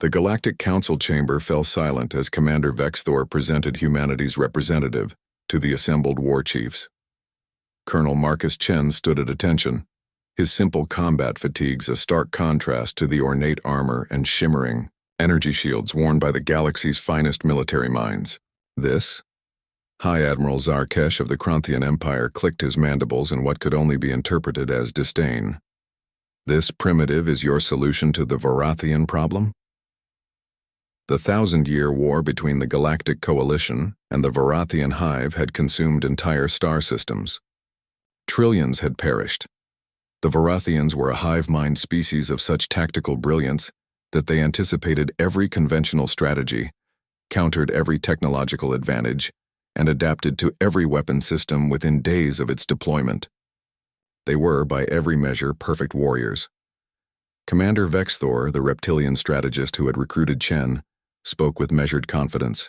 The Galactic Council chamber fell silent as Commander Vexthor presented humanity's representative to the assembled war chiefs. Colonel Marcus Chen stood at attention, his simple combat fatigues a stark contrast to the ornate armor and shimmering energy shields worn by the galaxy's finest military minds. This? High Admiral Zarkesh of the Kronthian Empire clicked his mandibles in what could only be interpreted as disdain. This primitive is your solution to the Varathian problem? The 1,000-year war between the Galactic Coalition and the Varathian Hive had consumed entire star systems. Trillions had perished. The Varathians were a hive-mind species of such tactical brilliance that they anticipated every conventional strategy, countered every technological advantage, and adapted to every weapon system within days of its deployment. They were, by every measure, perfect warriors. Commander Vexthor, the reptilian strategist who had recruited Chen, spoke with measured confidence.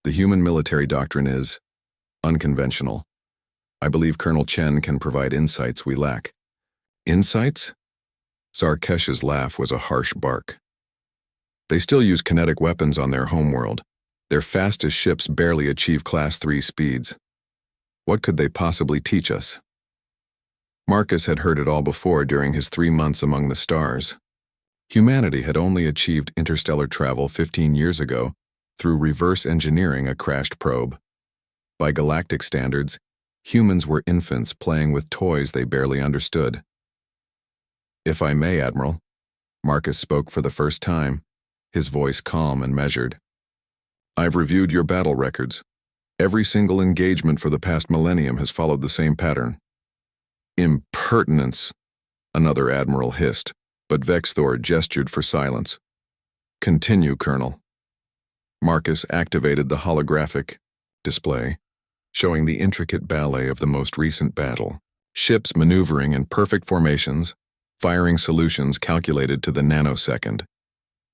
The human military doctrine is unconventional. I believe Colonel Chen can provide insights we lack. Insights? Zarkesh's laugh was a harsh bark. They still use kinetic weapons on their homeworld. Their fastest ships barely achieve Class 3 speeds. What could they possibly teach us? Marcus had heard it all before during his 3 months among the stars. Humanity had only achieved interstellar travel 15 years ago through reverse engineering a crashed probe. By galactic standards, humans were infants playing with toys they barely understood. If I may, Admiral, Marcus spoke for the first time, his voice calm and measured. I've reviewed your battle records. Every single engagement for the past millennium has followed the same pattern. Impertinence, another admiral hissed, but Vexthor gestured for silence. Continue, Colonel. Marcus activated the holographic display, showing the intricate ballet of the most recent battle. Ships maneuvering in perfect formations, firing solutions calculated to the nanosecond.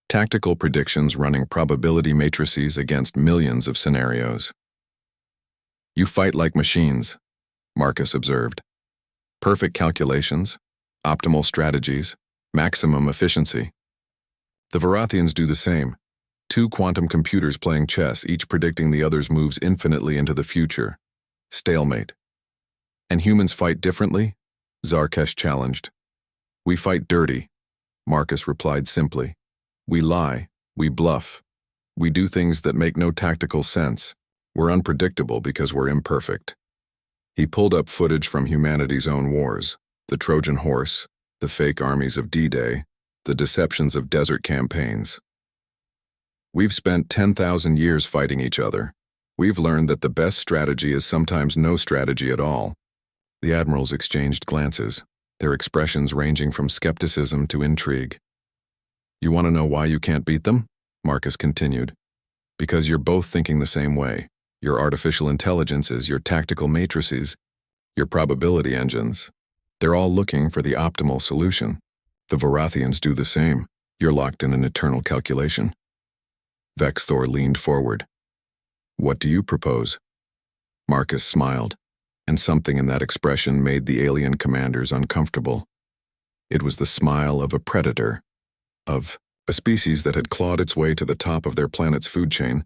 Tactical predictions running probability matrices against millions of scenarios. You fight like machines, Marcus observed. Perfect calculations, optimal strategies, maximum efficiency. The Varathians do the same. 2 quantum computers playing chess, each predicting the other's moves infinitely into the future. Stalemate. And humans fight differently? Zarkesh challenged. We fight dirty, Marcus replied simply. We lie, we bluff. We do things that make no tactical sense. We're unpredictable because we're imperfect. He pulled up footage from humanity's own wars, the Trojan Horse, the fake armies of D-Day, the deceptions of desert campaigns. We've spent 10,000 years fighting each other. We've learned that the best strategy is sometimes no strategy at all. The admirals exchanged glances, their expressions ranging from skepticism to intrigue. You want to know why you can't beat them? Marcus continued. Because you're both thinking the same way. Your artificial intelligences, your tactical matrices, your probability engines. They're all looking for the optimal solution. The Varathians do the same. You're locked in an eternal calculation. Vexthor leaned forward. What do you propose? Marcus smiled, and something in that expression made the alien commanders uncomfortable. It was the smile of a predator, of a species that had clawed its way to the top of their planet's food chain,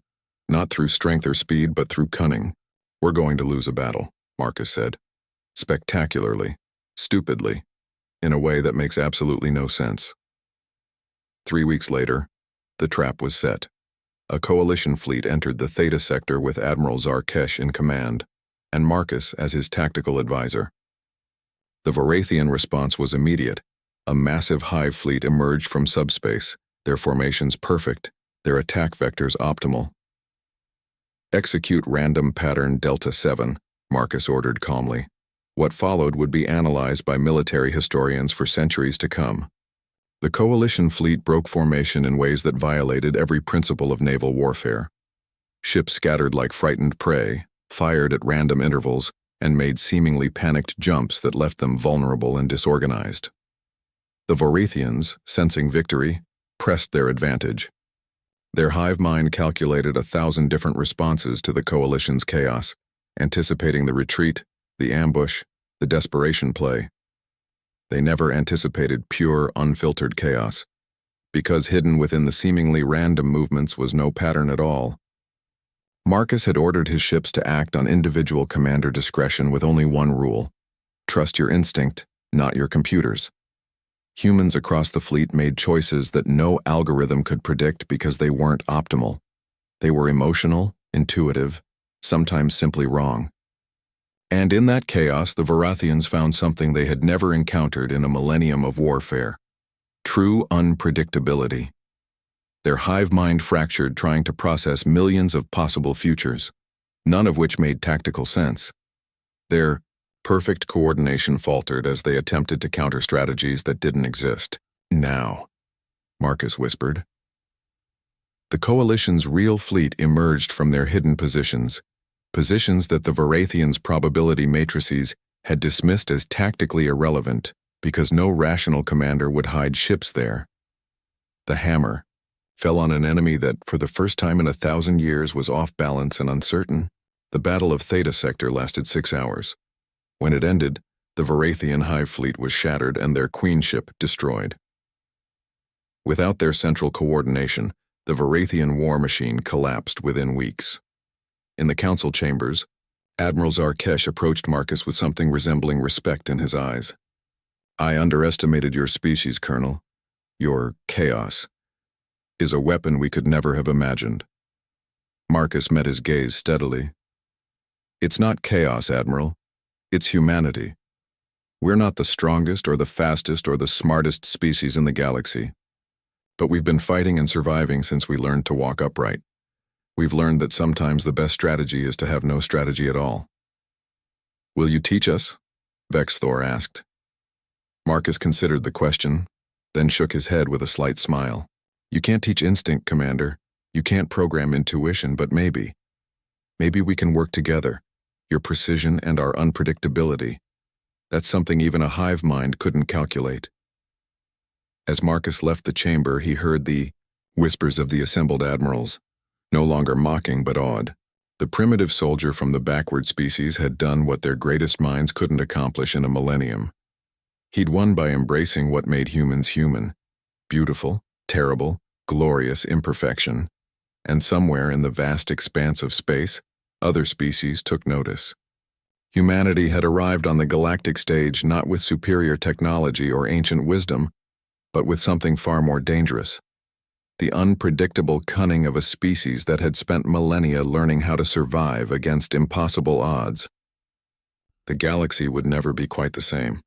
not through strength or speed, but through cunning. We're going to lose a battle, Marcus said. Spectacularly, stupidly, in a way that makes absolutely no sense. 3 weeks later, the trap was set. A coalition fleet entered the Theta sector with Admiral Zarkesh in command, and Marcus as his tactical advisor. The Varathian response was immediate. A massive hive fleet emerged from subspace, their formations perfect, their attack vectors optimal. Execute random pattern Delta 7, Marcus ordered calmly. What followed would be analyzed by military historians for centuries to come. The coalition fleet broke formation in ways that violated every principle of naval warfare. Ships scattered like frightened prey, fired at random intervals, and made seemingly panicked jumps that left them vulnerable and disorganized. The Varathians, sensing victory, pressed their advantage. Their hive mind calculated 1,000 different responses to the coalition's chaos, anticipating the retreat, the ambush, the desperation play. They never anticipated pure, unfiltered chaos, because hidden within the seemingly random movements was no pattern at all. Marcus had ordered his ships to act on individual commander discretion with only one rule: trust your instinct, not your computers. Humans across the fleet made choices that no algorithm could predict because they weren't optimal. They were emotional, intuitive, sometimes simply wrong. And in that chaos, the Varathians found something they had never encountered in a millennium of warfare: true unpredictability. Their hive mind fractured trying to process millions of possible futures, none of which made tactical sense. Their perfect coordination faltered as they attempted to counter strategies that didn't exist. Now, Marcus whispered. The Coalition's real fleet emerged from their hidden positions that the Varathians' probability matrices had dismissed as tactically irrelevant because no rational commander would hide ships there. The hammer fell on an enemy that, for the first time in 1,000 years, was off balance and uncertain. The Battle of Theta Sector lasted 6 hours. When it ended, the Varathian hive fleet was shattered and their queen ship destroyed. Without their central coordination, the Varathian war machine collapsed within weeks. In the council chambers, Admiral Zarkesh approached Marcus with something resembling respect in his eyes. "I underestimated your species, Colonel. Your chaos is a weapon we could never have imagined." Marcus met his gaze steadily. "It's not chaos, Admiral. It's humanity. We're not the strongest or the fastest or the smartest species in the galaxy. But we've been fighting and surviving since we learned to walk upright. We've learned that sometimes the best strategy is to have no strategy at all." "Will you teach us?" Vexthor asked. Marcus considered the question, then shook his head with a slight smile. "You can't teach instinct, Commander. You can't program intuition, but maybe we can work together. Your precision and our unpredictability. That's something even a hive mind couldn't calculate." As Marcus left the chamber, he heard the whispers of the assembled admirals, no longer mocking but awed. The primitive soldier from the backward species had done what their greatest minds couldn't accomplish in a millennium. He'd won by embracing what made humans human: beautiful, terrible, glorious imperfection. And somewhere in the vast expanse of space, other species took notice. Humanity had arrived on the galactic stage not with superior technology or ancient wisdom, but with something far more dangerous: the unpredictable cunning of a species that had spent millennia learning how to survive against impossible odds. The galaxy would never be quite the same.